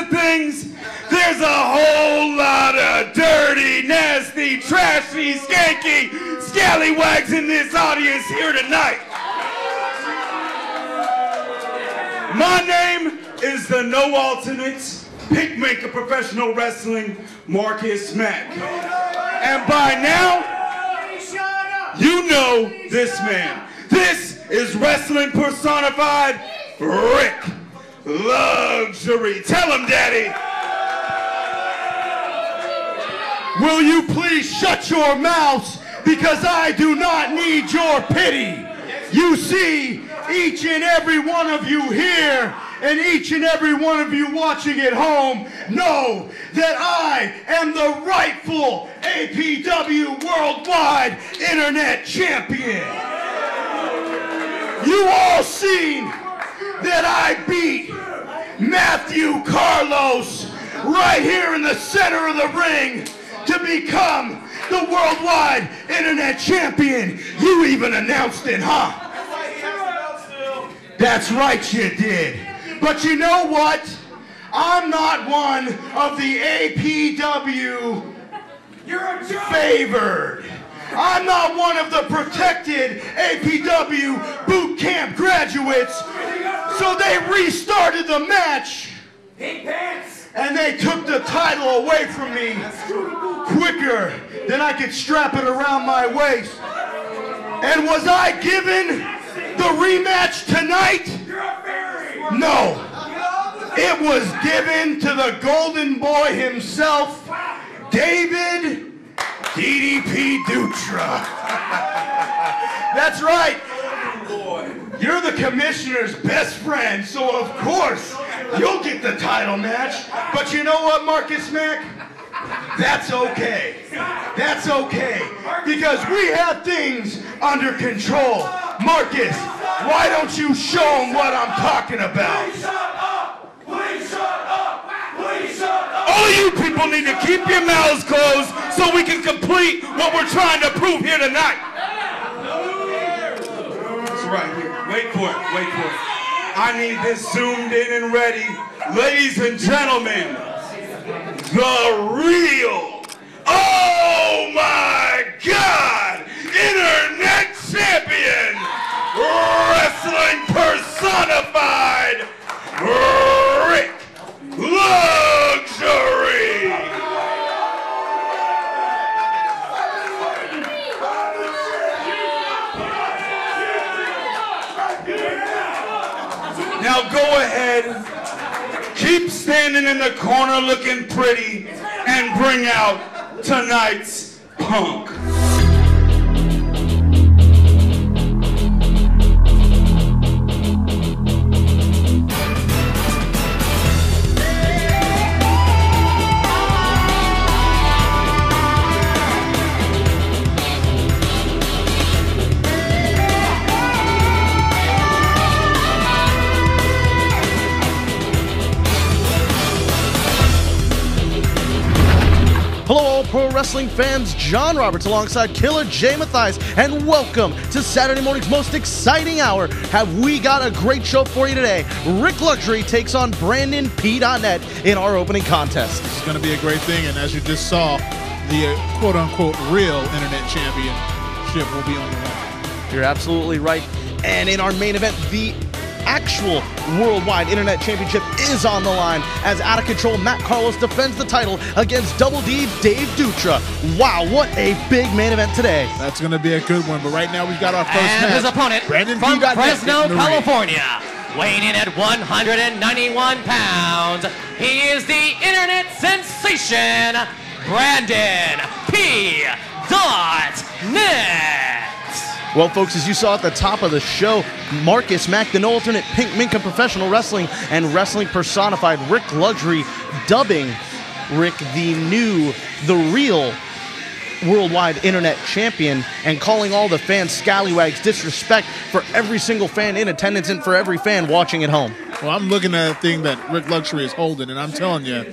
good things, there's a whole lot of dirty, nasty, trashy, skanky scallywags in this audience here tonight. My name is the no alternates, pink mink of professional wrestling, Marcus Mack. And by now, you know this man. This is wrestling personified, Rik Luxury. Tell him, Daddy. Will you please shut your mouths, because I do not need your pity. You see, each and every one of you here and each and every one of you watching at home know that I am the rightful APW Worldwide Internet Champion. You all seen that I beat Matthew Carlos right here in the center of the ring to become the Worldwide Internet Champion. You even announced it, huh? That's right, you did. But you know what? I'm not one of the APW favored. I'm not one of the protected APW boot camp graduates. So they restarted the match. And they took the title away from me quicker than I could strap it around my waist. And was I given the rematch tonight? No. It was given to the golden boy himself, David DDP Dutra. That's right. You're the commissioner's best friend, so of course you'll get the title match. But you know what, Marcus Mack? That's okay. That's okay. Because we have things under control. Marcus, why don't you show them what I'm talking about? Please shut up! Please shut up! Please shut up! All of you people need to keep your mouths closed so we can complete what we're trying to prove here tonight. That's right here. Wait for it. Wait for it. I need this zoomed in and ready. Ladies and gentlemen, the real, oh my God, Internet Champion, wrestling personified, Rik Luxury. Now go ahead, keep standing in the corner looking pretty, and bring out tonight's punk. Hello all pro wrestling fans, John Roberts alongside Killer Jay Mathias, and welcome to Saturday morning's most exciting hour. Have we got a great show for you today? Rik Luxury takes on Brandon P.net in our opening contest. This is going to be a great thing, and as you just saw, the quote-unquote real Internet Championship will be on the line. You're absolutely right. And in our main event, the actual Worldwide Internet Championship is on the line as out of control Matt Carlos defends the title against Double D Dave Dutra. Wow, what a big main event today. That's going to be a good one, but right now we've got our first match. And his opponent Brandon from P.net Fresno, California, weighing in at 191 pounds, he is the internet sensation, Brandon P.net. Well, folks, as you saw at the top of the show, Marcus Mack, the no alternate pink mink of professional wrestling and wrestling personified, Rik Luxury, dubbing Rik the real Worldwide Internet Champion, and calling all the fans scallywags, disrespect for every single fan in attendance and for every fan watching at home. Well, I'm looking at a thing that Rik Luxury is holding, and I'm telling you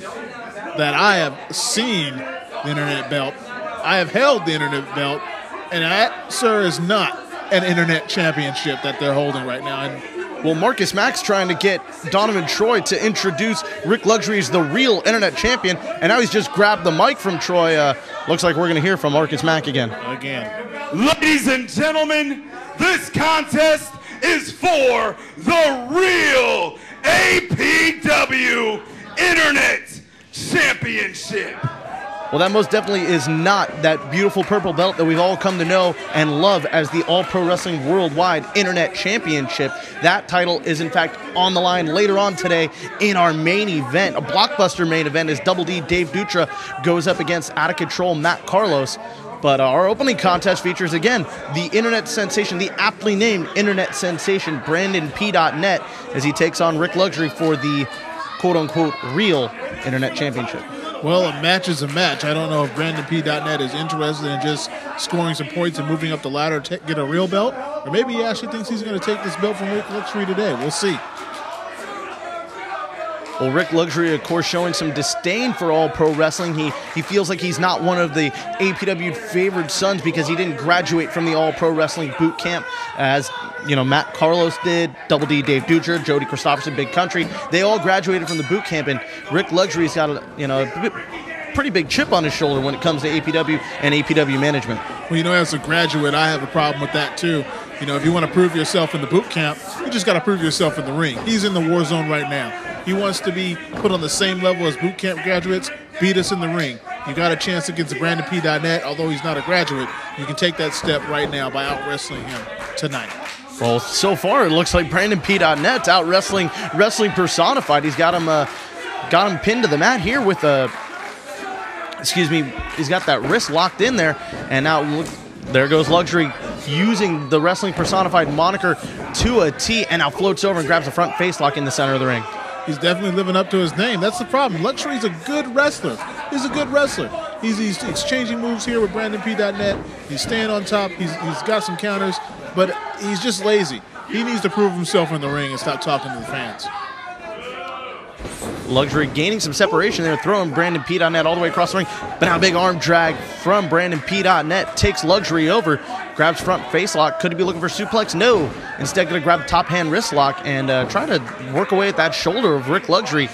that I have seen the Internet belt. I have held the Internet belt. And that, sir, is not an Internet Championship that they're holding right now. And Well, Marcus Mack's trying to get Donovan Troy to introduce Rik Luxury as the real internet champion, and now he's just grabbed the mic from Troy. Looks like we're going to hear from Marcus Mack again. Ladies and gentlemen, this contest is for the real APW Internet Championship. Well, that most definitely is not that beautiful purple belt that we've all come to know and love as the All Pro Wrestling Worldwide Internet Championship. That title is, in fact, on the line later on today in our main event, a blockbuster main event, as Double D Dave Dutra goes up against Out of Control Matt Carlos. But our opening contest features, again, the internet sensation, the aptly named internet sensation, Brandon P.net, as he takes on Rik Luxury for the quote-unquote real internet championship. Well, a match is a match. I don't know if Brandon P.net is interested in just scoring some points and moving up the ladder to get a real belt, or maybe he actually thinks he's going to take this belt from Rik Luxury today. We'll see. Well, Rik Luxury, of course, showing some disdain for All Pro Wrestling. He feels like he's not one of the APW favored sons because he didn't graduate from the All Pro Wrestling boot camp, as Matt Carlos did, Double D Dave Dutra, Jody Christopherson, Big Country. They all graduated from the boot camp, and Rik Luxury's got a pretty big chip on his shoulder when it comes to APW and APW management. Well, as a graduate, I have a problem with that too. If you want to prove yourself in the boot camp, you just got to prove yourself in the ring. He's in the war zone right now. He wants to be put on the same level as boot camp graduates. Beat us in the ring. You got a chance against Brandon P.net. Although he's not a graduate, you can take that step right now by out-wrestling him tonight. Well, so far it looks like Brandon P.net's out-wrestling Wrestling Personified. He's got him pinned to the mat here with a... he's got that wrist locked in there, and now look, there goes Luxury using the Wrestling Personified moniker to a T, and now floats over and grabs a front face lock in the center of the ring. He's definitely living up to his name. That's the problem. Luxury's a good wrestler. He's a good wrestler. He's exchanging moves here with Brandon P.net. He's staying on top. He's got some counters, but he's just lazy. He needs to prove himself in the ring and stop talking to the fans. Luxury gaining some separation there, throwing Brandon P.net all the way across the ring. But now a big arm drag from Brandon P.net takes Luxury over, grabs front face lock. Could he be looking for suplex? No. Instead, going to grab the top hand wrist lock and try to work away at that shoulder of Rik Luxury.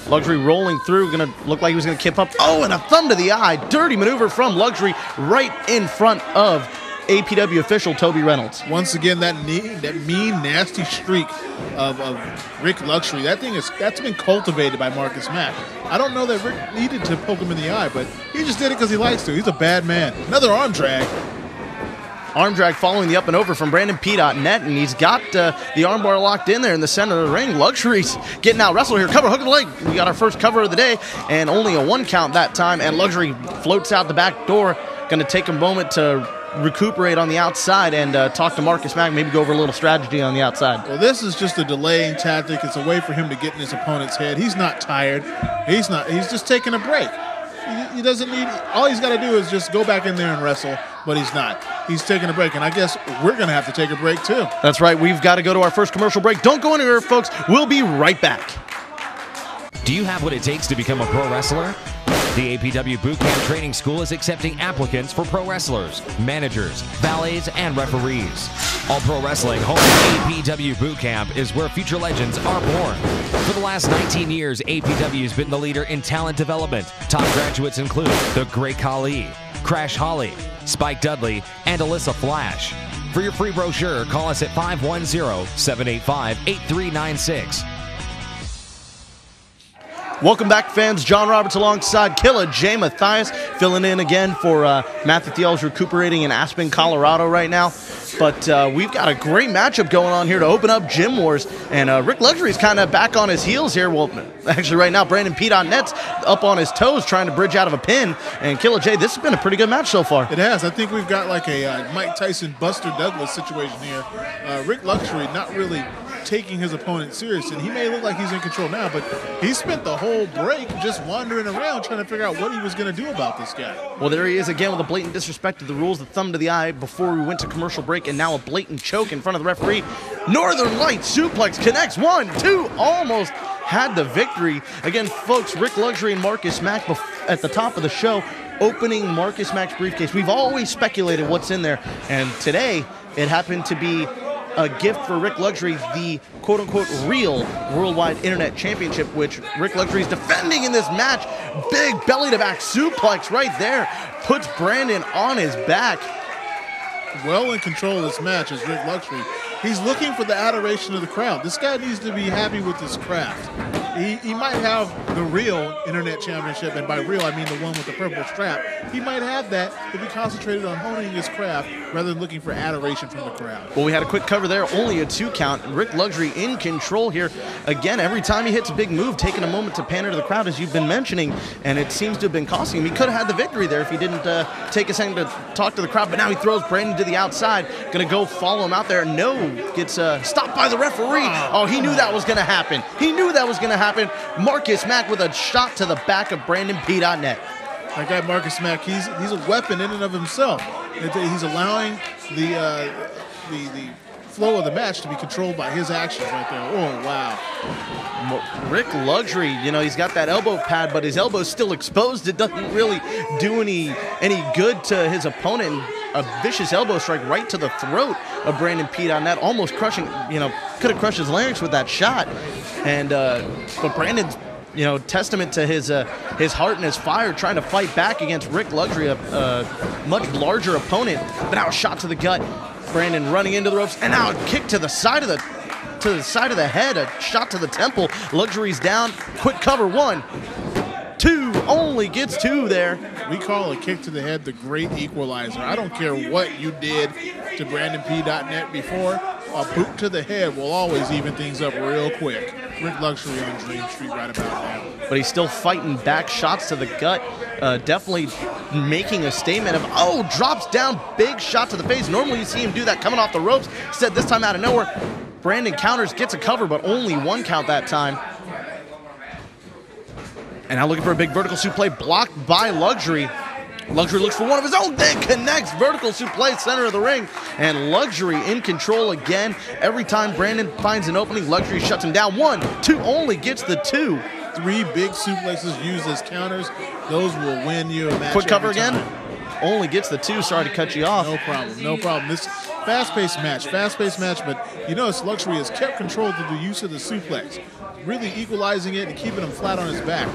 Luxury rolling through, going to look like he was going to kip up. Oh, and a thumb to the eye. Dirty maneuver from Luxury right in front of APW official Toby Reynolds. Once again, that mean, nasty streak of Rik Luxury, that's been cultivated by Marcus Mack. I don't know that Rik needed to poke him in the eye, but he just did it because he likes to. He's a bad man. Another arm drag. Arm drag following the up and over from Brandon P.net, and he's got the armbar locked in there in the center of the ring. Luxury's getting out wrestled here. Cover, hook of the leg. We got our first cover of the day, and only a 1 count that time, and Luxury floats out the back door. Going to take a moment to recuperate on the outside and talk to Marcus Mack, maybe go over a little strategy on the outside. Well, this is just a delaying tactic. It's a way for him to get in his opponent's head. He's not tired. He's just taking a break. He doesn't need, all he's got to do is just go back in there and wrestle, but he's not. He's taking a break, and I guess we're going to have to take a break too. That's right. We've got to go to our first commercial break. Don't go anywhere, folks. We'll be right back. Do you have what it takes to become a pro wrestler? The APW Bootcamp Training School is accepting applicants for pro wrestlers, managers, valets, and referees. All Pro Wrestling home APW Bootcamp is where future legends are born. For the last 19 years, APW has been the leader in talent development. Top graduates include The Great Khali, Crash Holly, Spike Dudley, and Alyssa Flash. For your free brochure, call us at 510-785-8396. Welcome back, fans. John Roberts alongside Killa J. Matthias, filling in again for Matthew Thiel's recuperating in Aspen, Colorado right now. But we've got a great matchup going on here to open up Gym Wars. And Rik Luxury's kind of back on his heels here. Well, actually right now, Brandon P.net's up on his toes trying to bridge out of a pin. And Killa J, this has been a pretty good match so far. It has. I think we've got like a Mike Tyson, Buster Douglas situation here. Rik Luxury not really taking his opponent serious, and he may look like he's in control now, but he spent the whole break just wandering around trying to figure out what he was going to do about this guy. Well, there he is again with a blatant disrespect to the rules, the thumb to the eye before we went to commercial break, and now a blatant choke in front of the referee. Northern Light suplex connects, 1, 2, almost had the victory. Again, folks, Rik Luxury and Marcus Mack at the top of the show, opening Marcus Mack's briefcase. We've always speculated what's in there, and today it happened to be a gift for Rik Luxury, the quote-unquote real Worldwide Internet Championship, which Rik Luxury is defending in this match. Big belly-to-back suplex right there. Puts Brandon on his back. Well in control of this match is Rik Luxury. He's looking for the adoration of the crowd. This guy needs to be happy with his craft. He might have the real Internet Championship, and by real I mean the one with the purple strap. He might have that if he concentrated on honing his craft rather than looking for adoration from the crowd. Well, we had a quick cover there, only a 2 count. Rik Luxury in control here. Again, every time he hits a big move, taking a moment to pander to the crowd, as you've been mentioning, and it seems to have been costing him. He could have had the victory there if he didn't take a second to talk to the crowd, but now he throws Brandon to the outside. Gonna go follow him out there. No, gets stopped by the referee. Oh, he knew that was gonna happen. He knew that was gonna happen. Marcus Mack with a shot to the back of Brandon P.net. That guy Marcus Mack, he's a weapon in and of himself. He's allowing the flow of the match to be controlled by his actions right there. Oh, wow. Rik Luxury, you know, he's got that elbow pad, but his elbow's still exposed. It doesn't really do any good to his opponent. A vicious elbow strike right to the throat of Brandon P.net, almost crushing, you know, could have crushed his larynx with that shot. And but Brandon's, you know, testament to his heart and his fire, trying to fight back against Rik Luxury, a much larger opponent. But now a shot to the gut. Brandon running into the ropes, and now a kick to the side of the head, a shot to the temple. Luxury's down. Quick cover, 1, 2, only gets 2 there. We call a kick to the head the great equalizer. I don't care what you did to Brandon P.net before, a boot to the head will always even things up real quick. Rik Luxury on Dream Street right about now. But he's still fighting back, shots to the gut, definitely making a statement of, oh, drops down, big shot to the face. Normally you see him do that coming off the ropes. Instead, this time out of nowhere, Brandon counters, gets a cover, but only 1 count that time. And now looking for a big vertical suplex, blocked by Luxury. Luxury looks for one of his own, then connects, vertical suplex, center of the ring. And Luxury in control again. Every time Brandon finds an opening, Luxury shuts him down. 1, 2, only gets the 2. 3 big suplexes used as counters. Those will win you a match. Quick cover every time. again. Only gets the 2. Sorry to cut you off. No problem, no problem. This fast-paced match, but you notice Luxury has kept control through the use of the suplex, really equalizing it and keeping him flat on his back.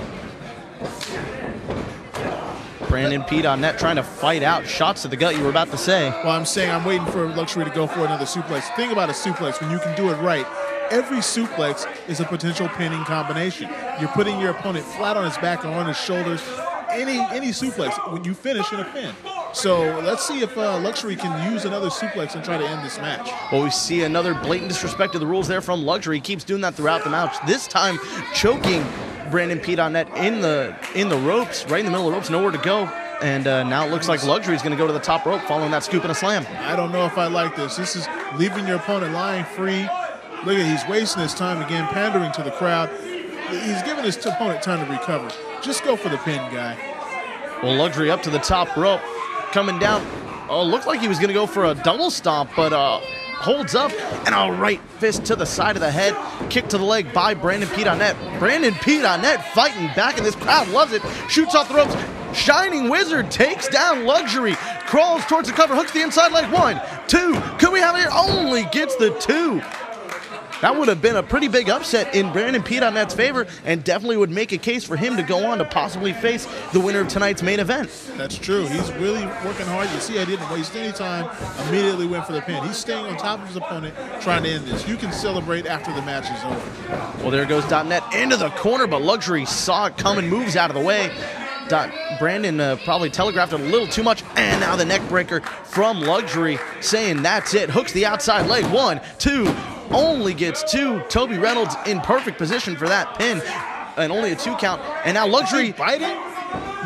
Brandon P.net trying to fight out. Shots to the gut, you were about to say. Well, I'm saying I'm waiting for Luxury to go for another suplex. The thing about a suplex, when you can do it right, every suplex is a potential pinning combination. You're putting your opponent flat on his back or on his shoulders. Any suplex, when you finish in a pin. So let's see if Luxury can use another suplex and try to end this match. Well, we see another blatant disrespect to the rules there from Luxury. He keeps doing that throughout the match. This time, choking Brandon P.net in the ropes, right in the middle of the ropes, nowhere to go. And now it looks like Luxury is going to go to the top rope following that scoop and a slam. I don't know if I like this. This is leaving your opponent lying free. Look at, he's wasting his time again, pandering to the crowd. He's giving his opponent time to recover. Just go for the pin, guy. Well, Luxury up to the top rope, coming down. Oh, looked like he was going to go for a double stomp, but holds up, and a right fist to the side of the head. Kick to the leg by Brandon P.net. Brandon P.net fighting back, and this crowd loves it. Shoots off the ropes. Shining Wizard takes down Luxury. Crawls towards the cover, hooks the inside leg. 1, 2. Could we have it? Only gets the 2. That would have been a pretty big upset in Brandon P.net's favor, and definitely would make a case for him to go on to possibly face the winner of tonight's main event. That's true. He's really working hard. You see, I didn't waste any time. Immediately went for the pin. He's staying on top of his opponent, trying to end this. You can celebrate after the match is over. Well, there goes .net into the corner, but Luxury saw it coming, moves out of the way. Brandon probably telegraphed it a little too much, and now the neck breaker from Luxury, saying that's it. Hooks the outside leg. 1, 2. Only gets 2. Toby Reynolds in perfect position for that pin, and only a 2 count. And now Luxury biting.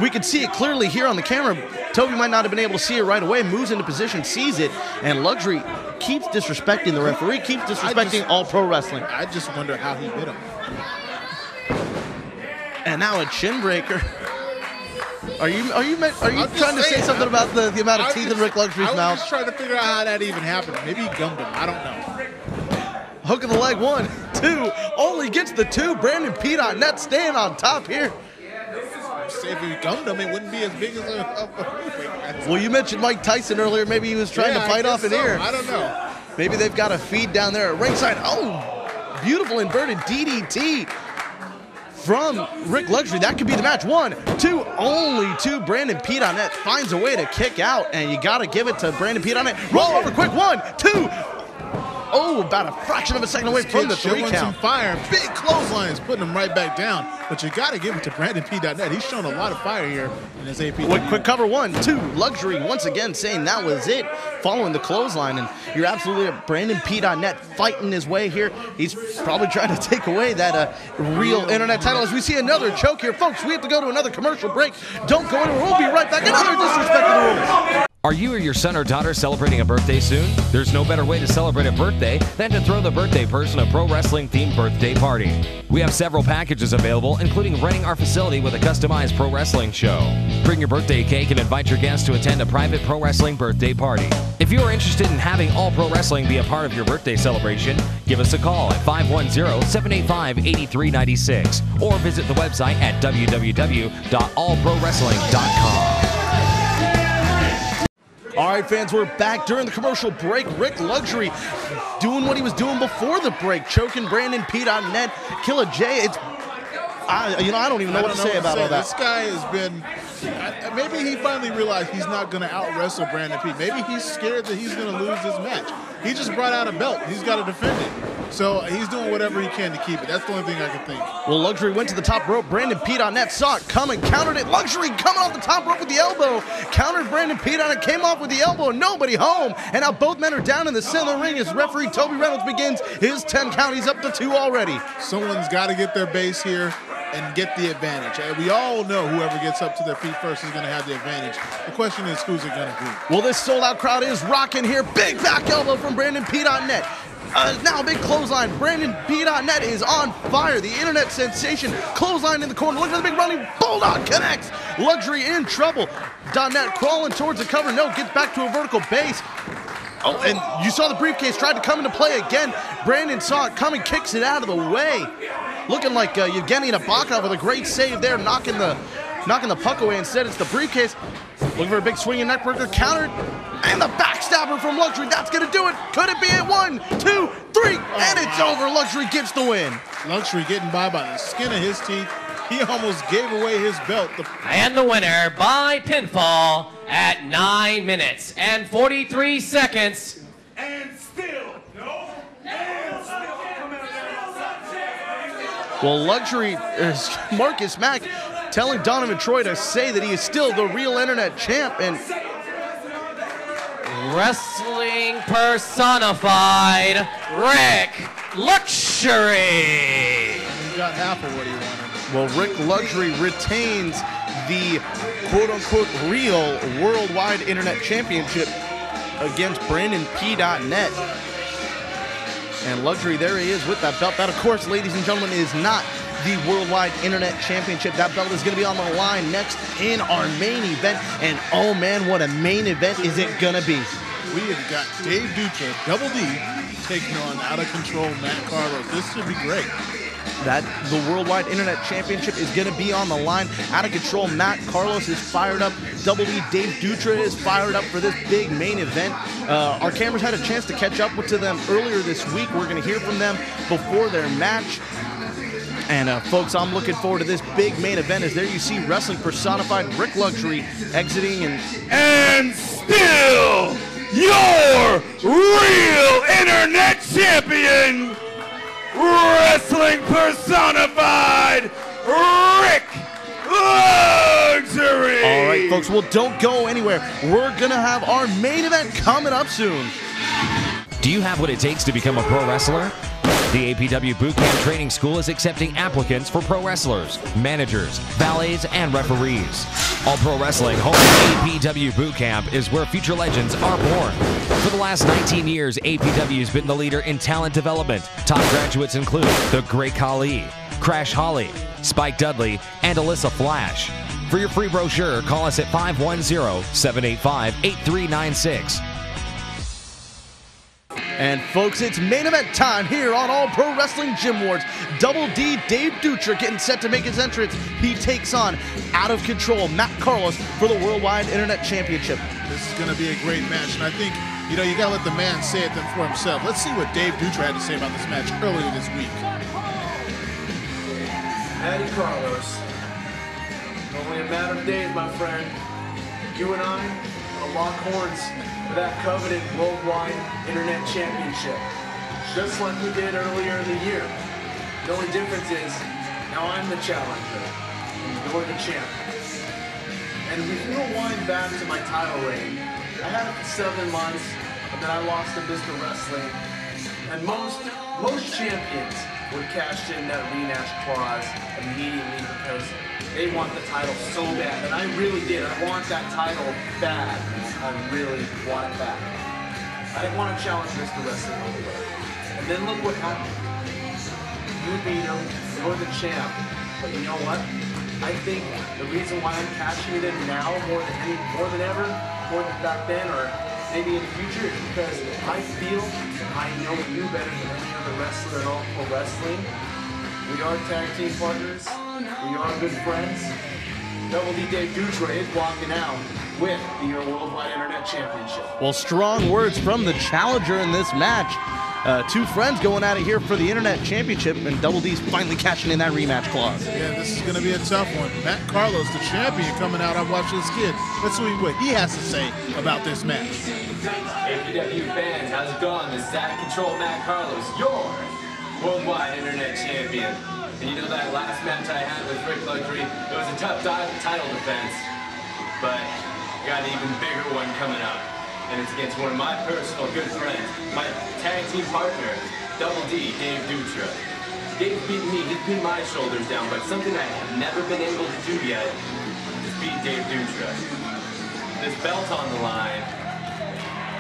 We could see it clearly here on the camera. Toby might not have been able to see it right away. Moves into position, sees it, and Luxury keeps disrespecting the referee. Keeps disrespecting all pro wrestling. I just wonder how he bit him. And now a chin breaker. Are you trying to say something about the amount of teeth in Rik Luxury's mouth? I was just trying to figure out how that even happened. Maybe he gummed him. I don't know. Hook of the leg. 1, 2. Only gets the 2. Brandon P.net staying on top here. If he gummed him, it wouldn't be as big as a Well, you mentioned Mike Tyson earlier. Maybe he was trying to fight off an ear. I don't know. Maybe they've got a feed down there at ringside. Oh, beautiful inverted DDT from Rik Luxury. That could be the match. 1, 2, only 2. Brandon P.net finds a way to kick out, and you got to give it to Brandon P.net. Roll over quick. 1, 2. Oh, about a fraction of a second away from the 3 count. Some fire. Big clotheslines, putting him right back down. But you got to give it to Brandon P.net. He's shown a lot of fire here in his APW. Quick cover. 1, 2. Luxury once again saying that was it, following the clothesline. And you're absolutely right. Brandon P.net fighting his way here. He's probably trying to take away that real internet title. As we see another choke here. Folks, we have to go to another commercial break. Don't go anywhere. We'll be right back. Another disrespect to the rules. Are you or your son or daughter celebrating a birthday soon? There's no better way to celebrate a birthday than to throw the birthday person a pro wrestling themed birthday party. We have several packages available, including renting our facility with a customized pro wrestling show. Bring your birthday cake and invite your guests to attend a private pro wrestling birthday party. If you are interested in having all pro wrestling be a part of your birthday celebration, give us a call at 510-785-8396 or visit the website at www.allprowrestling.com. All right, fans, we're back during the commercial break. Rik Luxury doing what he was doing before the break, choking Brandon P.net. Killer J, I don't even know what to say about all that. This guy has been, maybe he finally realized he's not going to out-wrestle Brandon P. Maybe he's scared that he's going to lose this match. He just brought out a belt. He's got to defend it. So he's doing whatever he can to keep it. That's the only thing I can think. Well, Luxury went to the top rope. Brandon P.net saw it coming, countered it. Luxury coming off the top rope with the elbow. Countered Brandon P.net, came off with the elbow. Nobody home. And now both men are down in the center of the ring as referee Toby Reynolds begins his 10 count. He's up to 2 already. Someone's got to get their base here and get the advantage. And we all know whoever gets up to their feet first is going to have the advantage. The question is, who's it going to be? Well, this sold-out crowd is rocking here. Big back elbow from Brandon P.net. Now a big clothesline. Brandon P.net is on fire. The internet sensation. Clothesline in the corner. Look at the big running bulldog connects. Luxury in trouble. .net crawling towards the cover. No, gets back to a vertical base. Oh, and you saw the briefcase tried to come into play again. Brandon saw it coming, kicks it out of the way. Looking like Evgeny Nabokov with a great save there, knocking the puck away. Instead, it's the briefcase. Looking for a big swinging neckbreaker, countered, and the backstabber from Luxury. That's going to do it. Could it be it? 1, 2, 3, and it's over. Luxury gets the win. Luxury getting by the skin of his teeth. He almost gave away his belt. And the winner by pinfall at 9 minutes and 43 seconds. And still. Well, Luxury is Marcus Mack telling Donovan Troy to say that he is still the real internet champ. And wrestling personified, Rik Luxury. He got half of what he wanted. Well, Rik Luxury retains the quote-unquote real worldwide internet championship against Brandon P.net. And Luxury, there he is with that belt. That, of course, ladies and gentlemen, is not the Worldwide Internet Championship. That belt is going to be on the line next in our main event. And, oh, man, what a main event is it going to be. We have got Dave Dutra, Double D, taking on Out of Control Matt Carlos. This should be great. The Worldwide Internet Championship is going to be on the line. Out of Control Matt Carlos is fired up. Double D Dave Dutra is fired up for this big main event. Our cameras had a chance to catch up to them earlier this week. We're going to hear from them before their match. And folks, I'm looking forward to this big main event. As there you see wrestling personified Rik Luxury exiting and still your real internet champion, wrestling personified Rik Luxury. All right, folks, well, don't go anywhere. We're going to have our main event coming up soon. Do you have what it takes to become a pro wrestler? The APW Bootcamp Training School is accepting applicants for pro wrestlers, managers, valets, and referees. All Pro Wrestling home APW Bootcamp is where future legends are born. For the last 19 years, APW has been the leader in talent development. Top graduates include The Great Khali, Crash Holly, Spike Dudley, and Alyssa Flash. For your free brochure, call us at 510-785-8396. And folks, it's main event time here on All Pro Wrestling Gym Wars. Double D Dave Dutra getting set to make his entrance. He takes on Out of Control Matt Carlos for the Worldwide Internet Championship. This is going to be a great match, and I think You know, you got to let the man say it for himself. Let's see what Dave Dutra had to say about this match earlier this week. Eddie Carlos, only a matter of days, my friend. You and I will lock horns for that coveted worldwide internet championship, just like we did earlier in the year. The only difference is, now I'm the challenger, and you're the champ. And if you rewind back to my title reign, I had it for 7 months, and then I lost to Mr. Wrestling. And most champions would cash in that rematch clause immediately because they want the title so bad. And I really did. I want that title bad. I really want it back. I didn't want to challenge Mr. Wrestling all the way. And then look what happened. You beat him, you're the champ. But you know what? I think the reason why I'm cashing it in now more than ever, more than back then, or maybe in the future, is because I feel I know you better than any other wrestler in all pro wrestling. We are tag team partners. We are good friends. Double D Dave Dutra is walking out with the Worldwide Internet Championship. Well, strong words from the challenger in this match. Two friends going at it here for the Internet Championship, and Double D's finally cashing in that rematch clause. Yeah, this is going to be a tough one. Matt Carlos, the champion, coming out. I've watched this kid. Let's see what he has to say about this match. APW fans, how's it going? This is Out of Control Matt Carlos, your Worldwide Internet Champion. And you know that last match I had with Rik Luxury, it was a tough title defense, but I got an even bigger one coming up. And it's against one of my personal good friends, my tag team partner, Double D, Dave Dutra. Dave beat me, he pinned my shoulders down, but something I have never been able to do yet is beat Dave Dutra. This belt on the line,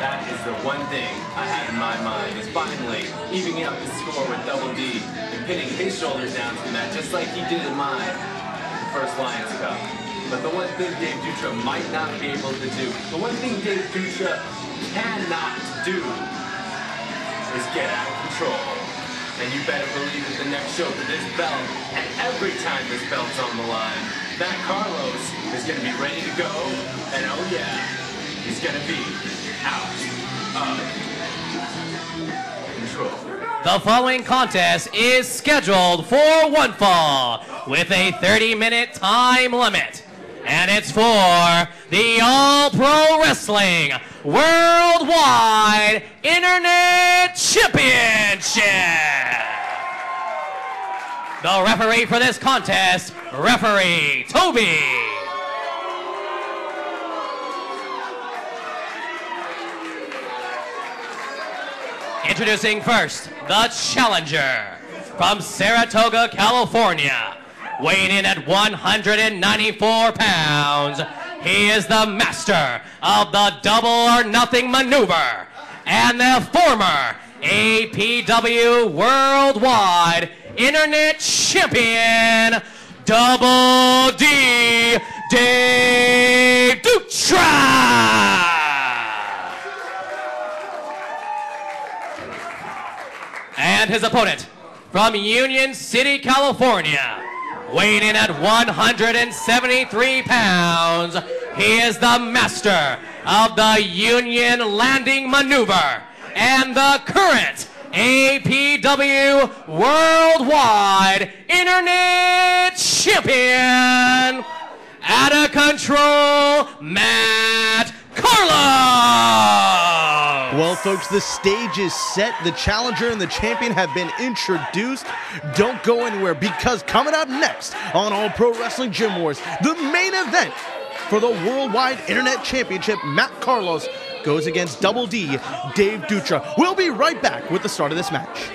that is the one thing I had in my mind, is finally evening up the score with Double D and pinning his shoulders down to the mat, just like he did in mine, the first Lions Cup. But the one thing Dave Dutra might not be able to do, the one thing Dave Dutra cannot do is get out of control. And you better believe that the next show for this belt, and every time this belt's on the line, Matt Carlos is going to be ready to go, and oh yeah, he's going to be out of control. The following contest is scheduled for one fall with a 30-minute time limit. And it's for the All Pro Wrestling Worldwide Internet Championship. The referee for this contest, Referee Toby. Introducing first, the challenger from Saratoga, California. Weighing in at 194 pounds, he is the master of the double or nothing maneuver and the former APW Worldwide Internet Champion, Double D, Dave Dutra. And his opponent from Union City, California. Weighing in at 173 pounds, he is the master of the Union Landing Maneuver and the current APW Worldwide Internet Champion, Out of Control, Matt Carlos. Well, folks, the stage is set. The challenger and the champion have been introduced. Don't go anywhere, because coming up next on All Pro Wrestling Gym Wars, the main event for the Worldwide Internet Championship, Matt Carlos goes against Double D, Dave Dutra. We'll be right back with the start of this match.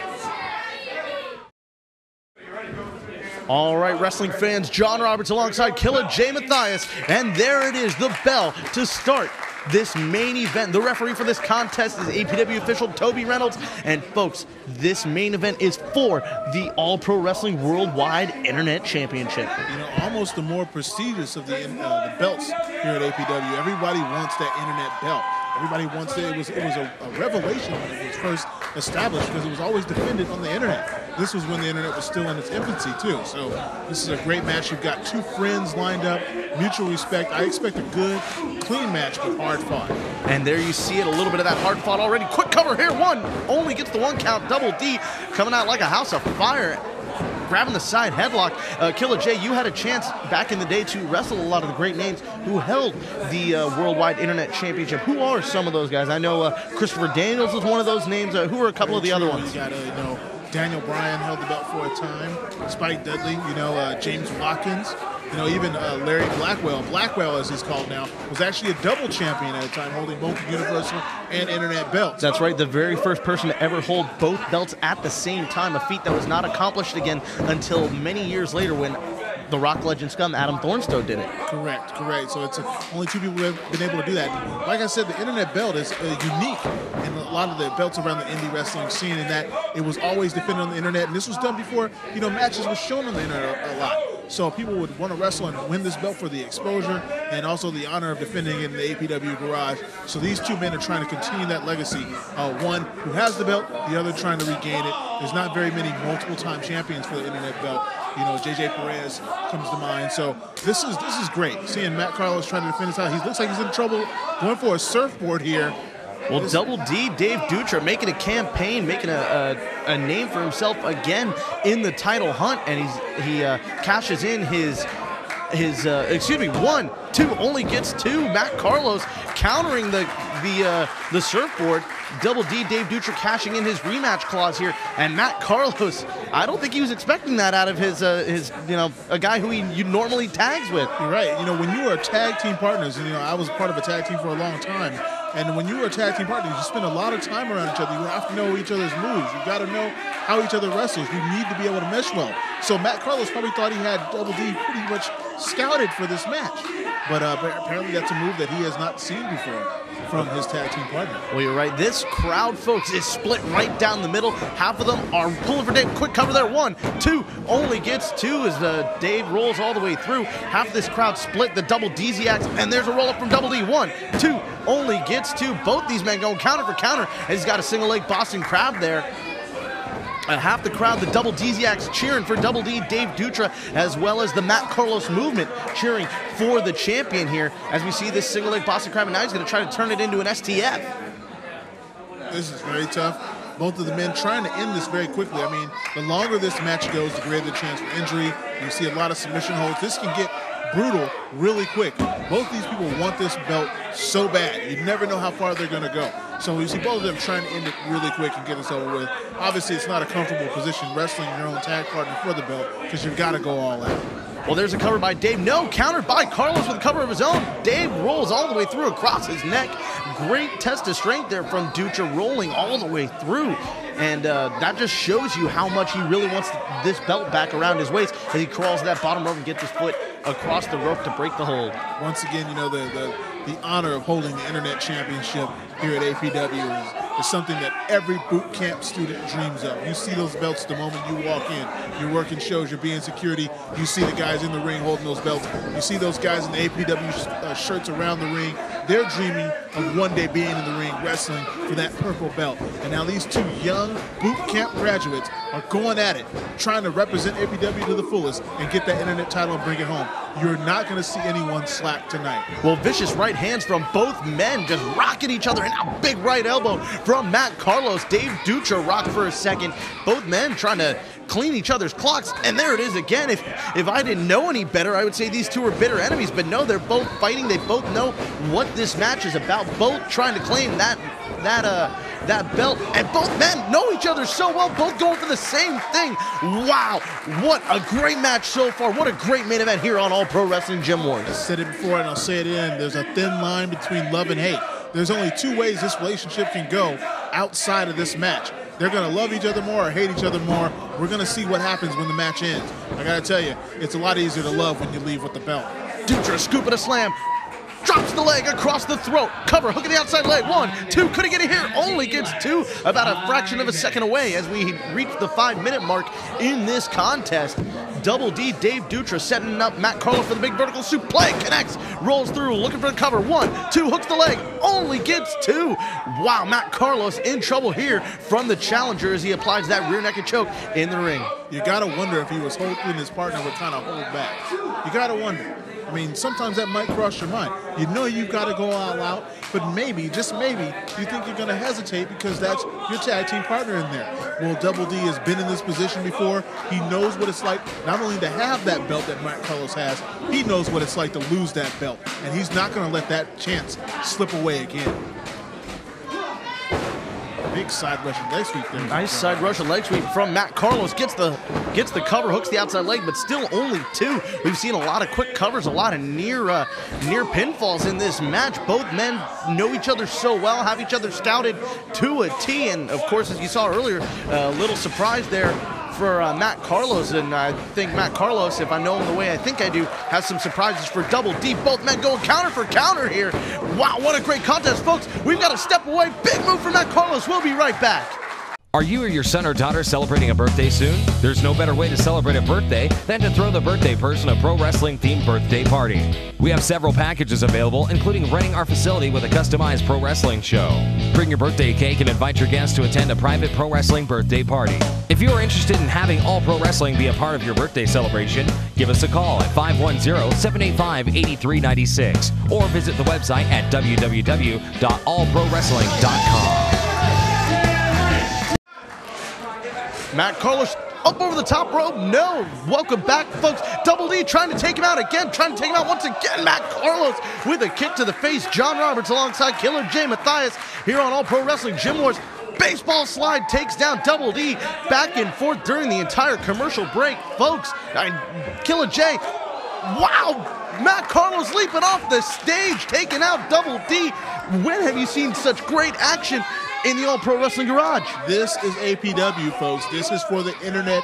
All right, wrestling fans, John Roberts alongside Killer J. Mathias, and there it is, the bell to start this main event. The referee for this contest is APW official Toby Reynolds, and folks, this main event is for the All Pro Wrestling Worldwide Internet Championship. You know, almost the more prestigious of the belts here at APW. Everybody wants that internet belt. Everybody wants it. It was a revelation when it was first established because it was always defended on the internet. This was when the internet was still in its infancy too. So this is a great match. You've got two friends lined up, mutual respect. I expect a good, clean match, but hard fought. And there you see it, a little bit of that hard fought already. Quick cover here, one, only gets the 1 count. Double D coming out like a house of fire, grabbing the side headlock. Killer J, you had a chance back in the day to wrestle a lot of the great names who held the Worldwide Internet Championship. Who are some of those guys? I know Christopher Daniels was one of those names. Who are a couple of the other ones? You got Daniel Bryan held the belt for a time. Spike Dudley, James Watkins. Even Larry Blackwell. Blackwell, as he's called now, was actually a double champion at a time, holding both Universal and Internet belts. That's right, the very first person to ever hold both belts at the same time, a feat that was not accomplished again until many years later when the Rock Legend scum, Adam Thornstowe, did it. Correct. So it's only two people who have been able to do that. Like I said, the Internet belt is unique in a lot of the belts around the indie wrestling scene in that it was always defended on the Internet, and this was done before, matches were shown on the Internet a lot. So people would want to wrestle and win this belt for the exposure and also the honor of defending it in the APW garage. So these two men are trying to continue that legacy. One who has the belt, the other trying to regain it. There's not very many multiple-time champions for the Internet belt. JJ Perez comes to mind. So this is great. Seeing Matt Carlos trying to defend his title. He looks like he's in trouble going for a surfboard here. Well, Double D, Dave Dutra, making a campaign, making a name for himself again in the title hunt, and he cashes in his 1, 2, only gets 2. Matt Carlos countering the surfboard. Double D, Dave Dutra cashing in his rematch clause here, and Matt Carlos, I don't think he was expecting that out of his a guy who you normally tags with. You're right. When you are tag team partners, and I was part of a tag team for a long time. And when you are tag team partners, you spend a lot of time around each other. You have to know each other's moves. You've got to know how each other wrestles. You need to be able to mesh well. So Matt Carlos probably thought he had Double D pretty much scouted for this match. But apparently that's a move that he has not seen before from his tag team partner. Well, you're right. This crowd, folks, is split right down the middle. Half of them are pulling for Dave. Quick cover there. 1, 2, only gets 2 as Dave rolls all the way through. Half of this crowd split the double DZX, and there's a roll up from Double D. 1, 2, only gets 2. Both these men going counter for counter, and he's got a single leg Boston Crab there. Half the crowd, the double DZX cheering for Double D, Dave Dutra, as well as the Matt Carlos movement cheering for the champion here as we see this single leg Boston Crab, and now he's going to try to turn it into an STF. This is very tough. Both of the men trying to end this very quickly. I mean, the longer this match goes, the greater the chance for injury. You see a lot of submission holds. This can get brutal really quick. Both these people want this belt so bad. You never know how far they're going to go. So you see both of them trying to end it really quick and get this over with. Obviously, it's not a comfortable position wrestling your own tag partner for the belt because you've got to go all out. Well, there's a cover by Dave. No, countered by Carlos with a cover of his own. Dave rolls all the way through across his neck. Great test of strength there from Dutra, rolling all the way through. And that just shows you how much he really wants this belt back around his waist as he crawls that bottom rope and gets his foot across the rope to break the hold. Once again, the honor of holding the Internet Championship here at APW is something that every boot camp student dreams of. You see those belts the moment you walk in. You're working shows, you're being security. You see the guys in the ring holding those belts. You see those guys in the APW shirts around the ring. They're dreaming of one day being in the ring wrestling for that purple belt. And now these two young boot camp graduates are going at it, trying to represent APW to the fullest and get that Internet title and bring it home. You're not going to see anyone slack tonight. Well, vicious right hands from both men just rocking each other, and a big right elbow from Matt Carlos. Dave Dutra rocked for a second. Both men trying to clean each other's clocks, and there it is again. If I didn't know any better, I would say these two are bitter enemies, but no, they're both fighting. They both know what this match is about, both trying to claim that belt, and both men know each other so well, both going for the same thing. Wow, what a great match so far. What a great main event here on All Pro Wrestling Gym Wars. I said it before and I'll say it again. There's a thin line between love and hate. There's only two ways this relationship can go outside of this match. They're going to love each other more or hate each other more. We're going to see what happens when the match ends. I got to tell you, it's a lot easier to love when you leave with the belt. Dutra scooping a slam. Drops the leg across the throat. Cover, hooking the outside leg. 1, 2, couldn't get it here. Only gets 2, about a fraction of a second away as we reach the 5-minute mark in this contest. Double D, Dave Dutra setting up Matt Carlos for the big vertical suplex. Connects, rolls through, looking for the cover. 1, 2, hooks the leg, only gets 2. Wow, Matt Carlos in trouble here from the challenger as he applies that rear naked choke in the ring. You got to wonder if he was hoping his partner would kind of hold back. You got to wonder. I mean, sometimes that might cross your mind. You know you've got to go all out, but maybe, just maybe, you think you're going to hesitate because that's your tag team partner in there. Well, Double D has been in this position before. He knows what it's like not only to have that belt that Matt Carlos has, he knows what it's like to lose that belt, and he's not going to let that chance slip away again. Big side Russian leg sweep there. Nice side Russian leg sweep from Matt Carlos. Gets the cover, hooks the outside leg, but still only 2. We've seen a lot of quick covers, a lot of near pinfalls in this match. Both men know each other so well, have each other scouted to a T, and of course, as you saw earlier, a little surprise there for Matt Carlos, and I think Matt Carlos, if I know him the way I think I do, has some surprises for Double D. Both men going counter for counter here. Wow, what a great contest, folks. We've got to step away. Big move for Matt Carlos. We'll be right back. Are you or your son or daughter celebrating a birthday soon? There's no better way to celebrate a birthday than to throw the birthday person a pro wrestling themed birthday party. We have several packages available, including renting our facility with a customized pro wrestling show. Bring your birthday cake and invite your guests to attend a private pro wrestling birthday party. If you are interested in having all pro wrestling be a part of your birthday celebration, give us a call at 510-785-8396 or visit the website at www.allprowrestling.com. Matt Carlos up over the top rope. No. Welcome back, folks. Double D trying to take him out again. Trying to take him out once again. Matt Carlos with a kick to the face. John Roberts alongside Killer J. Matthias here on All Pro Wrestling Gym Wars. Baseball slide takes down Double D. Back and forth during the entire commercial break, folks. Killer J. Wow. Matt Carlos leaping off the stage, taking out Double D. When have you seen such great action in the All Pro Wrestling Garage? This is APW, folks. This is for the Internet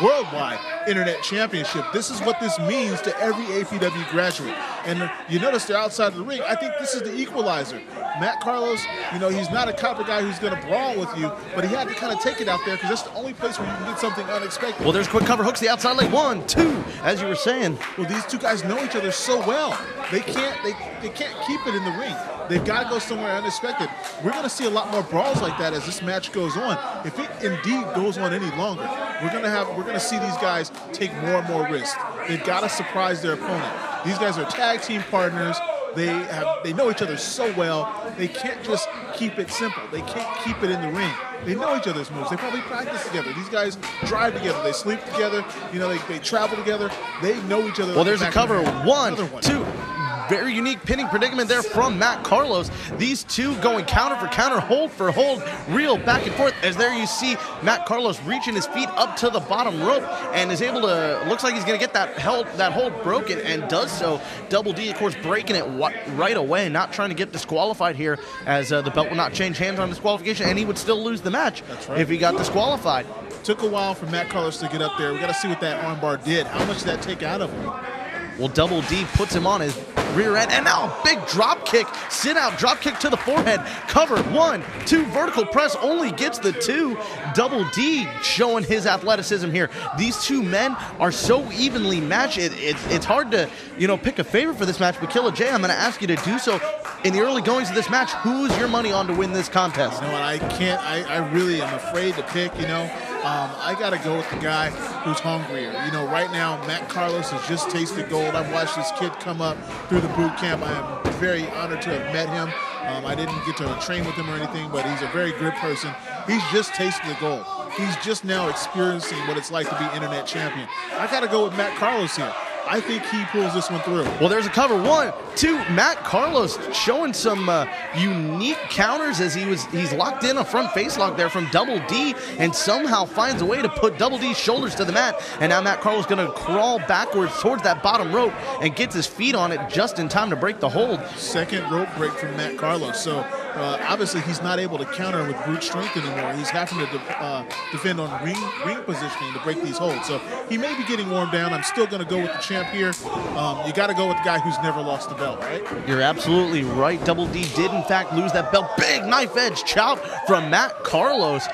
Worldwide Internet Championship. This is what this means to every APW graduate. And you notice they're outside of the ring. I think this is the equalizer. Matt Carlos, you know, he's not a type of guy who's going to brawl with you, but he had to kind of take it out there because that's the only place where you can get something unexpected. Well, there's a quick cover, hooks the outside leg. 1, 2, as you were saying. Well, these two guys know each other so well. They can't keep it in the ring. They've got to go somewhere unexpected. We're going to see a lot more brawls like that as this match goes on. If it indeed goes on any longer, we're going to see these guys take more and more risks. They've got to surprise their opponent. These guys are tag team partners. They know each other so well. They can't just keep it simple. They can't keep it in the ring. They know each other's moves. They probably practice together. These guys drive together. They sleep together. You know, they travel together. They know each other. Well, there's a cover. 1, 2. Very unique pinning predicament there from Matt Carlos. These two going counter for counter, hold for hold, real back and forth. As there you see Matt Carlos reaching his feet up to the bottom rope and is able to, looks like he's going to get that hold broken and does so. Double D, of course, breaking it right away, not trying to get disqualified here as the belt will not change hands on disqualification and he would still lose the match if he got disqualified. Took a while for Matt Carlos to get up there. We got to see what that armbar did. How much did that take out of him? Well, Double D puts him on his rear end, and now a big drop kick, sit out, drop kick to the forehead, cover, 1, 2, vertical press, only gets the 2. Double D showing his athleticism here. These two men are so evenly matched, it's hard to, you know, pick a favorite for this match, but Killer J, I'm going to ask you to do so. In the early goings of this match, who's your money on to win this contest? You know what, I really am afraid to pick, you know. I got to go with the guy who's hungrier. You know, right now, Matt Carlos has just tasted gold. I've watched this kid come up through the boot camp. I am very honored to have met him. I didn't get to train with him or anything, but he's a very good person. He's just tasted the gold. He's just now experiencing what it's like to be internet champion. I got to go with Matt Carlos here. I think he pulls this one through. Well, there's a cover. 1, 2. Matt Carlos showing some unique counters as he's locked in a front face lock there from Double D and somehow finds a way to put Double D's shoulders to the mat. And now Matt Carlos going to crawl backwards towards that bottom rope and gets his feet on it just in time to break the hold. Second rope break from Matt Carlos. So obviously he's not able to counter with brute strength anymore. He's having to defend on ring positioning to break these holds. So he may be getting warmed down. I'm still going to go with the champ here. You got to go with the guy who's never lost the belt, right? You're absolutely right. Double D did, in fact, lose that belt. Big knife edge chop from Matt Carlos.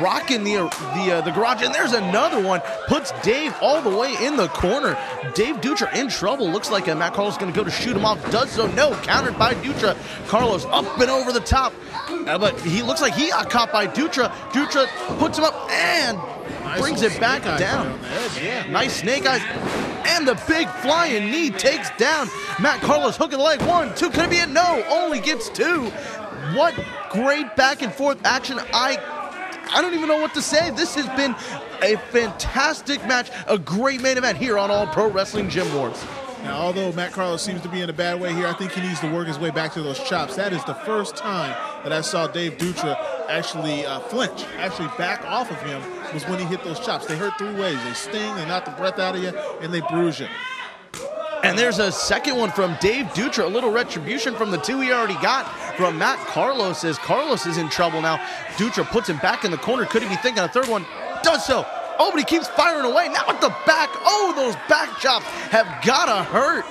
rocking the garage. And there's another one. Puts Dave all the way in the corner. Dave Dutra in trouble. Looks like Matt Carlos is going to go to shoot him off. Does so. No. Countered by Dutra. Carlos up and over the top. But he looks like he got caught by Dutra. Dutra puts him up and brings it back down. Nice snake eyes. And the big flying knee takes down Matt Carlos. Hook of the leg. 1, 2. Could it be it? No. Only gets 2. What great back and forth action. I don't even know what to say. This has been a fantastic match. A great main event here on All Pro Wrestling Gym Wars. Now, although Matt Carlos seems to be in a bad way here, I think he needs to work his way back to those chops. That is the first time that I saw Dave Dutra actually flinch, actually back off of him, was when he hit those chops. They hurt 3 ways. They sting, they knock the breath out of you, and they bruise you. And there's a second one from Dave Dutra, a little retribution from the 2 he already got from Matt Carlos, as Carlos is in trouble now. Dutra puts him back in the corner. Could he be thinking a third one? Does so. Oh, but he keeps firing away. Now with the back. Oh, those back chops have gotta hurt.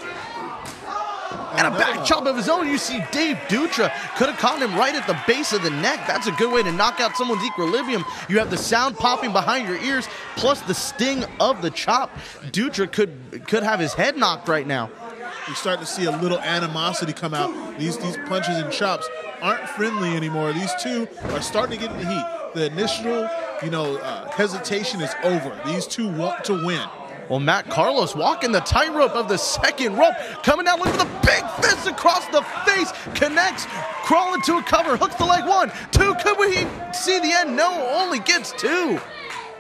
And a back chop of his own. You see Dave Dutra could have caught him right at the base of the neck. That's a good way to knock out someone's equilibrium. You have the sound popping behind your ears, plus the sting of the chop. Dutra could have his head knocked right now. You're starting to see a little animosity come out. These punches and chops aren't friendly anymore. These two are starting to get in the heat. The initial, hesitation is over. These two want to win. Well, Matt Carlos walking the tightrope of the second rope. Coming down, looking for the big fist across the face. Connects, crawling to a cover, hooks the leg. 1, 2. Could we see the end? No, only gets 2.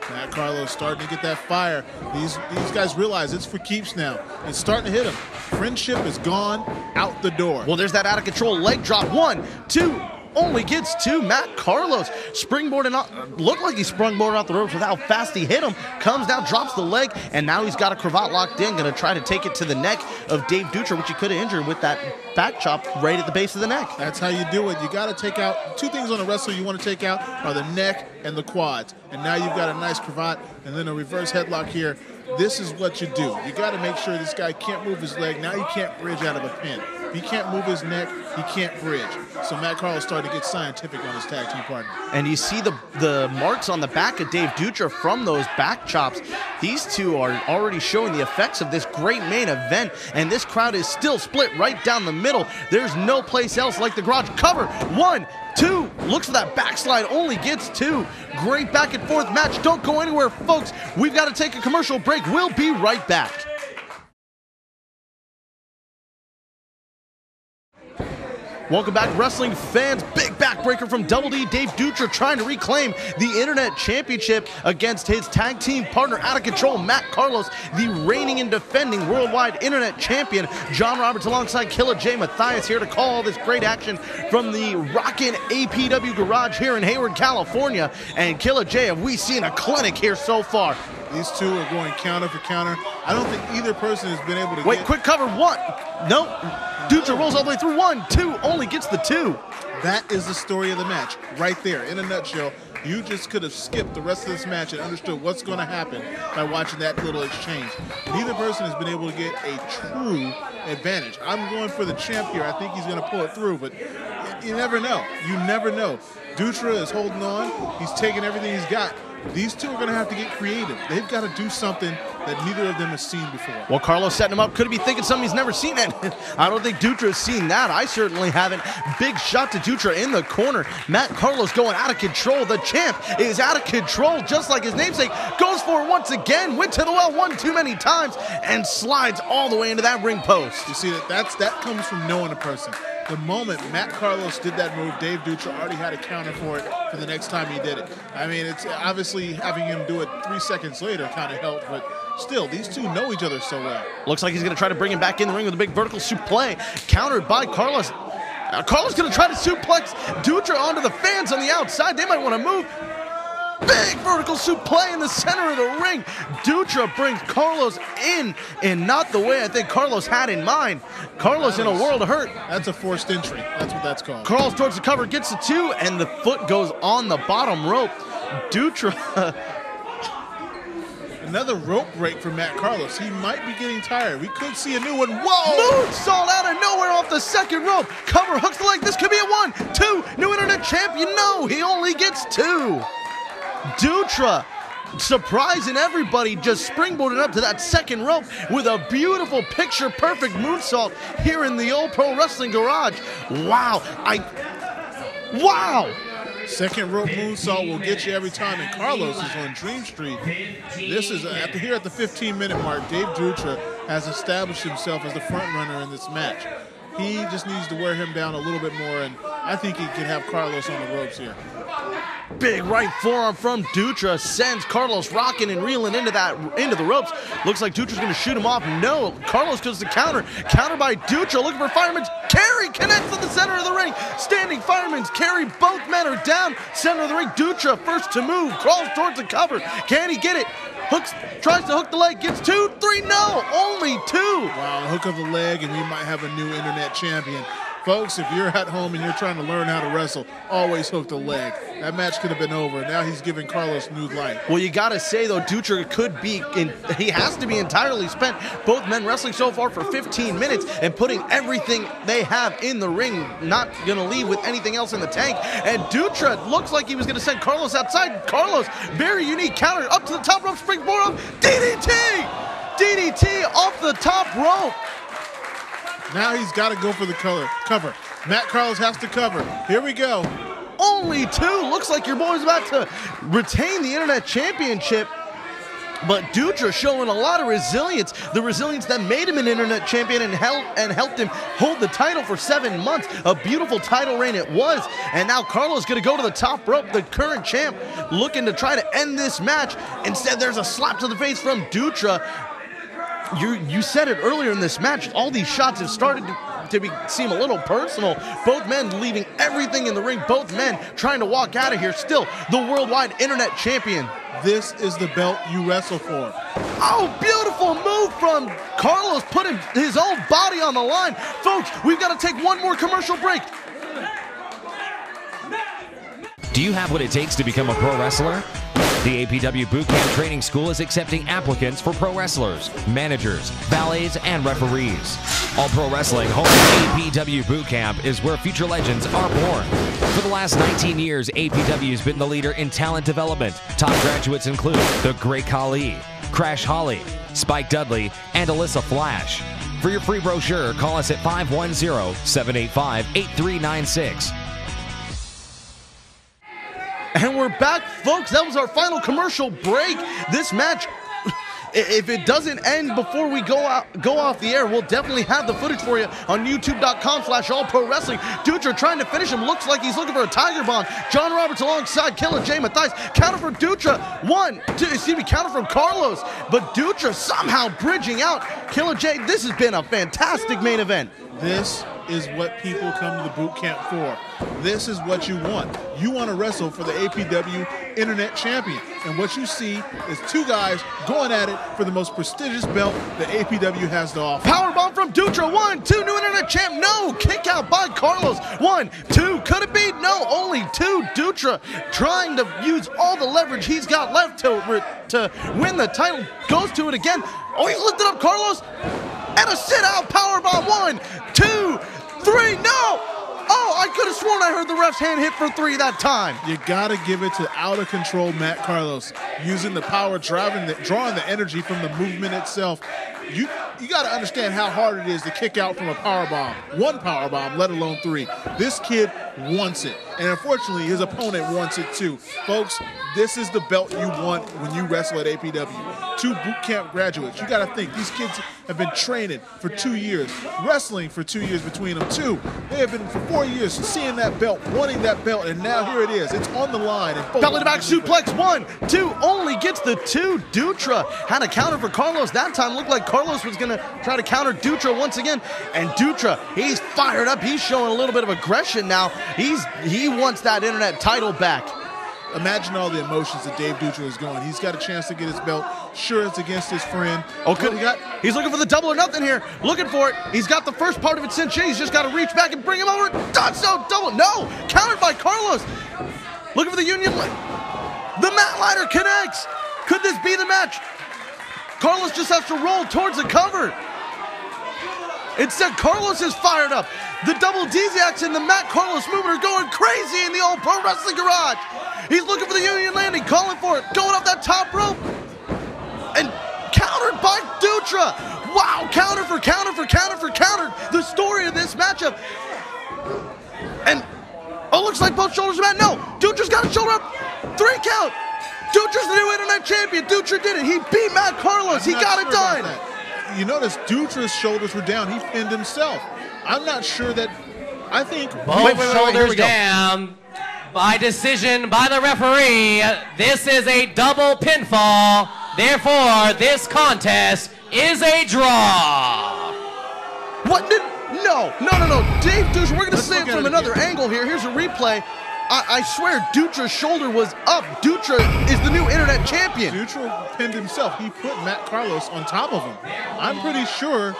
Matt Carlos starting to get that fire. These guys realize it's for keeps now. It's starting to hit him. Friendship is gone out the door. Well, there's that out of control leg drop. 1, 2. Only gets 2. Matt Carlos springboarding out. Looked like he sprungboarded out the ropes with how fast he hit him. Comes down, drops the leg, and now he's got a cravat locked in. Going to try to take it to the neck of Dave Dutra, which he could have injured with that back chop right at the base of the neck. That's how you do it. You got to take out 2 things on a wrestler you want to take out are the neck and the quads. And now you've got a nice cravat and then a reverse headlock here. This is what you do. You got to make sure this guy can't move his leg. Now he can't bridge out of a pin. If he can't move his neck, he can't bridge. So Matt Carlos started to get scientific on his tag team partner. And you see the marks on the back of Dave Dutra from those back chops. These two are already showing the effects of this great main event, and this crowd is still split right down the middle. There's no place else like the garage. Cover. 1, 2. Looks for that backslide. Only gets 2. Great back and forth match. Don't go anywhere, folks. We've got to take a commercial break. We'll be right back. Welcome back, wrestling fans. Big backbreaker from Double D. Dave Dutra trying to reclaim the Internet Championship against his tag team partner, out of control, Matt Carlos, the reigning and defending worldwide Internet Champion. John Roberts alongside Killer J. Matthias here to call all this great action from the Rockin' APW Garage here in Hayward, California. And Killer J, have we seen a clinic here so far? These two are going counter for counter. I don't think either person has been able to Wait, quick cover. 1. Nope. Dutra rolls all the way through. 1, 2. Only gets the 2. That is the story of the match right there. In a nutshell, you just could have skipped the rest of this match and understood what's going to happen by watching that little exchange. Neither person has been able to get a true advantage. I'm going for the champ here. I think he's going to pull it through, but you never know. You never know. Dutra is holding on. He's taking everything he's got. These two are going to have to get creative. They've got to do something that neither of them has seen before. Well, Carlos setting him up. Could he be thinking something he's never seen? And I don't think Dutra has seen that. I certainly haven't. Big shot to Dutra in the corner. Matt Carlos going out of control. The champ is out of control, just like his namesake. Goes for it once again. Went to the well one too many times and slides all the way into that ring post. You see, that comes from knowing a person. The moment Matt Carlos did that move, Dave Dutra already had a counter for it for the next time he did it. I mean, it's obviously having him do it 3 seconds later kind of helped, but still, these two know each other so well. Looks like he's going to try to bring him back in the ring with a big vertical suplex, countered by Carlos. Carlos going to try to suplex Dutra onto the fans on the outside. They might want to move. Big vertical suplex in the center of the ring. Dutra brings Carlos in not the way I think Carlos had in mind. Carlos in a world of hurt. That's a forced entry. That's what that's called. Carlos towards the cover, gets the 2, and the foot goes on the bottom rope. Dutra. Another rope break for Matt Carlos. He might be getting tired. We could see a new one. Whoa! Moonsault out of nowhere off the second rope. Cover, hooks the leg. This could be a 1, 2. New Internet Champion. No, he only gets 2. Dutra surprising everybody, just springboarding up to that second rope with a beautiful picture-perfect moonsault here in the Old Pro Wrestling Garage. Wow. Wow. Second rope moonsault will get you every time, and Carlos is on Dream Street. This is here at the 15-minute mark. Dave Dutra has established himself as the front runner in this match. He just needs to wear him down a little bit more, and I think he can have Carlos on the ropes here. Big right forearm from Dutra sends Carlos rocking and reeling into the ropes. Looks like Dutra's going to shoot him off. No, Carlos goes to counter. Counter by Dutra, looking for fireman's carry. Connects to the center of the ring. Standing fireman's carry. Both men are down. Center of the ring. Dutra first to move. Crawls towards the cover. Can he get it? Hooks, tries to hook the leg. Gets 2, 3. No, only 2. Wow, hook of the leg, and we might have a new internet champion. Folks, if you're at home and you're trying to learn how to wrestle, always hook the leg. That match could have been over. Now he's giving Carlos new life. Well, you got to say, though, Dutra he has to be entirely spent. Both men wrestling so far for 15 minutes and putting everything they have in the ring, not going to leave with anything else in the tank. And Dutra looks like he was going to send Carlos outside. Carlos, very unique counter, up to the top rope, springboard up, DDT! DDT off the top rope. Now he's got to go for the cover. Matt Carlos has to cover. Here we go. Only 2. Looks like your boy's about to retain the Internet Championship. But Dutra showing a lot of resilience. The resilience that made him an Internet Champion and helped him hold the title for 7 months. A beautiful title reign it was. And now Carlos going to go to the top rope. The current champ looking to try to end this match. Instead, there's a slap to the face from Dutra. You said it earlier in this match, all these shots have started to seem a little personal. Both men leaving everything in the ring. Both men trying to walk out of here. Still, the worldwide internet champion. This is the belt you wrestle for. Oh, beautiful move from Carlos, putting his own body on the line. Folks, we've got to take one more commercial break. Do you have what it takes to become a pro wrestler? The APW Bootcamp Training School is accepting applicants for pro wrestlers, managers, valets, and referees. All Pro Wrestling home APW Bootcamp is where future legends are born. For the last 19 years, APW has been the leader in talent development. Top graduates include The Great Khali, Crash Holly, Spike Dudley, and Alyssa Flash. For your free brochure, call us at 510-785-8396. And we're back, folks. That was our final commercial break. This match, if it doesn't end before we go off the air, we'll definitely have the footage for you on youtube.com/allprowrestling. Dutra trying to finish him. Looks like he's looking for a Tiger Bomb. John Roberts alongside Killer J. Mathias. Counter from Dutra. Counter from Carlos. But Dutra somehow bridging out. Killer J, this has been a fantastic main event. This is what people come to the boot camp for. This is what you want. You want to wrestle for the APW Internet Champion. And what you see is 2 guys going at it for the most prestigious belt the APW has to offer. Powerbomb from Dutra. 1, 2, new Internet Champ. No. Kick out by Carlos. 1, 2. Could it be? No. Only 2. Dutra trying to use all the leverage he's got left to win the title. Goes to it again. Oh, he's lifted up Carlos. And a sit-out powerbomb. 1, 2, 3. No. Oh, I could have sworn I heard the ref's hand hit for 3 that time. You got to give it to out-of-control Matt Carlos, using the power, drawing the energy from the movement itself. You got to understand how hard it is to kick out from a powerbomb. 1 powerbomb, let alone 3. This kid wants it. And unfortunately, his opponent wants it too. Folks, this is the belt you want when you wrestle at APW. 2 boot camp graduates. You got to think, these kids have been training for 2 years, wrestling for 2 years between them too. They have been for 4 years seeing that belt, wanting that belt, and now here it is. It's on the line. Belly to back suplex. 1, 2, only gets the 2. Dutra had a counter for Carlos. That time looked like Carlos was going to try to counter Dutra once again. And Dutra, he's fired up. He's showing a little bit of aggression now. He wants that internet title back. Imagine all the emotions that Dave Dutra is going. He's got a chance to get his belt. Sure, it's against his friend. Oh, good. He's looking for the double or nothing here. Looking for it. He's got the first part of it cinched in. He's just got to reach back and bring him over. Done so. Double. No. Countered by Carlos. Looking for the Union. The mat ladder connects. Could this be the match? Carlos just has to roll towards the cover. Instead, Carlos is fired up. The double D's action, the Matt Carlos movement are going crazy in the All Pro Wrestling Garage. He's looking for the Union Landing, calling for it, going off that top rope. And countered by Dutra. Wow, counter for counter for counter for counter. The story of this matchup. And, oh, looks like both shoulders are bad. No, Dutra's got a shoulder up. 3 count. Dutra's the new internet champion. Dutra did it. He beat Matt Carlos. He got it done. You notice Dutra's shoulders were down. He pinned himself. I'm not sure that, I think. Both shoulders down by decision by the referee. This is a double pinfall. Therefore, this contest is a draw. What did, no. Dave Dutra, we're going to see it from another angle here. Here's a replay. I swear Dutra's shoulder was up. Dutra is the new internet champion. Dutra pinned himself. He put Matt Carlos on top of him. I'm pretty sure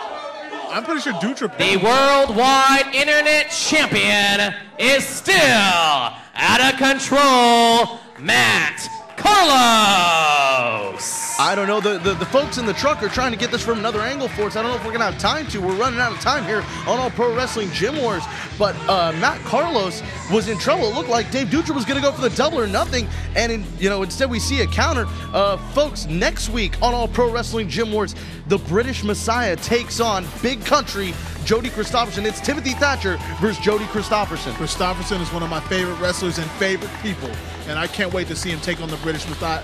Dutra pinned The worldwide internet champion is still out of control, Matt Carlos. I don't know. The folks in the truck are trying to get this from another angle for us. I don't know if we're going to have time to. We're running out of time here on All Pro Wrestling Gym Wars. But Matt Carlos was in trouble. It looked like Dave Dutra was going to go for the double or nothing. And, instead we see a counter. Folks, next week on All Pro Wrestling Gym Wars, the British Messiah takes on Big Country Jody Christopherson. It's Timothy Thatcher versus Jody Christopherson. Christopherson is one of my favorite wrestlers and favorite people. And I can't wait to see him take on the British Messiah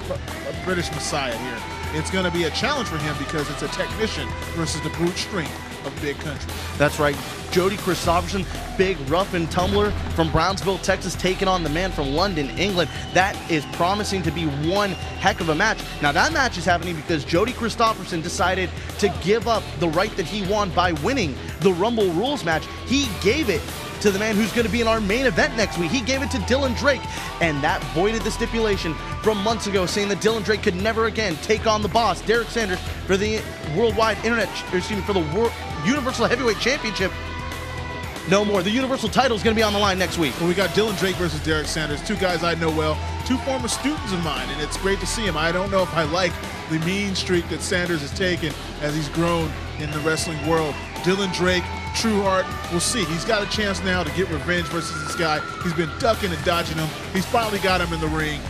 here. It's going to be a challenge for him because it's a technician versus the brute strength of Big Country. That's right. Jody Christopherson, big rough and tumbler from Brownsville, Texas, taking on the man from London, England. That is promising to be one heck of a match. Now, that match is happening because Jody Christopherson decided to give up the right that he won by winning the Rumble Rules match. He gave it to the man who's going to be in our main event next week. He gave it to Dylan Drake, and that voided the stipulation from months ago, saying that Dylan Drake could never again take on the boss, Derek Sanders, for the for the Universal Heavyweight Championship. No more. The Universal title is going to be on the line next week. Well, we got Dylan Drake versus Derek Sanders, 2 guys I know well, 2 former students of mine, and it's great to see him. I don't know if I like the mean streak that Sanders has taken as he's grown in the wrestling world. Dylan Drake, true heart, we'll see. He's got a chance now to get revenge versus this guy. He's been ducking and dodging him. He's finally got him in the ring.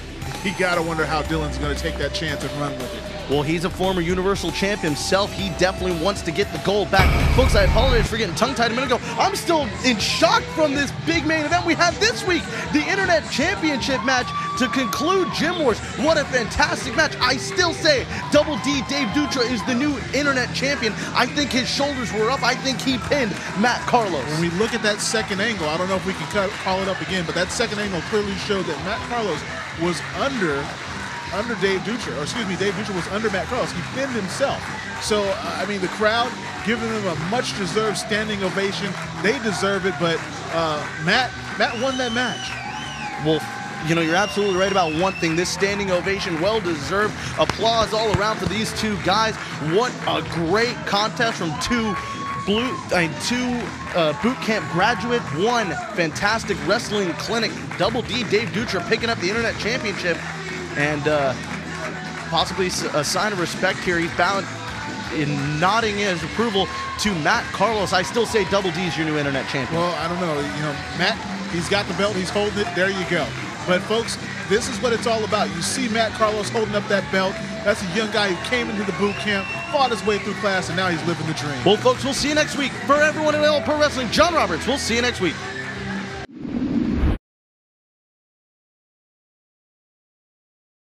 You got to wonder how Dylan's going to take that chance and run with it. Well, he's a former Universal Champ himself. He definitely wants to get the gold back. Folks, I apologize for getting tongue-tied a minute ago. I'm still in shock from this big main event we had this week. The Internet Championship match to conclude Gym Wars. What a fantastic match. I still say Double D Dave Dutra is the new Internet Champion. I think his shoulders were up. I think he pinned Matt Carlos. When we look at that second angle, I don't know if we can call it up again, but that second angle clearly showed that Matt Carlos was under Dave Dutra, or excuse me, Dave Dutra was under Matt Carlos. He pinned himself. So, I mean, the crowd giving him a much-deserved standing ovation. They deserve it, but Matt won that match. Well, you're absolutely right about one thing. This standing ovation, well-deserved. Applause all around for these 2 guys. What a great contest from 2 boot camp graduate, 1 fantastic wrestling clinic. Double D Dave Dutra picking up the Internet Championship. And possibly a sign of respect here. He found in nodding his approval to Matt Carlos. I still say Double D is your new internet champion. Well, I don't know. Matt, he's got the belt. He's holding it. There you go. But, folks, this is what it's all about. You see Matt Carlos holding up that belt. That's a young guy who came into the boot camp, fought his way through class, and now he's living the dream. Well, folks, we'll see you next week. For everyone at All Pro Wrestling, John Roberts, we'll see you next week.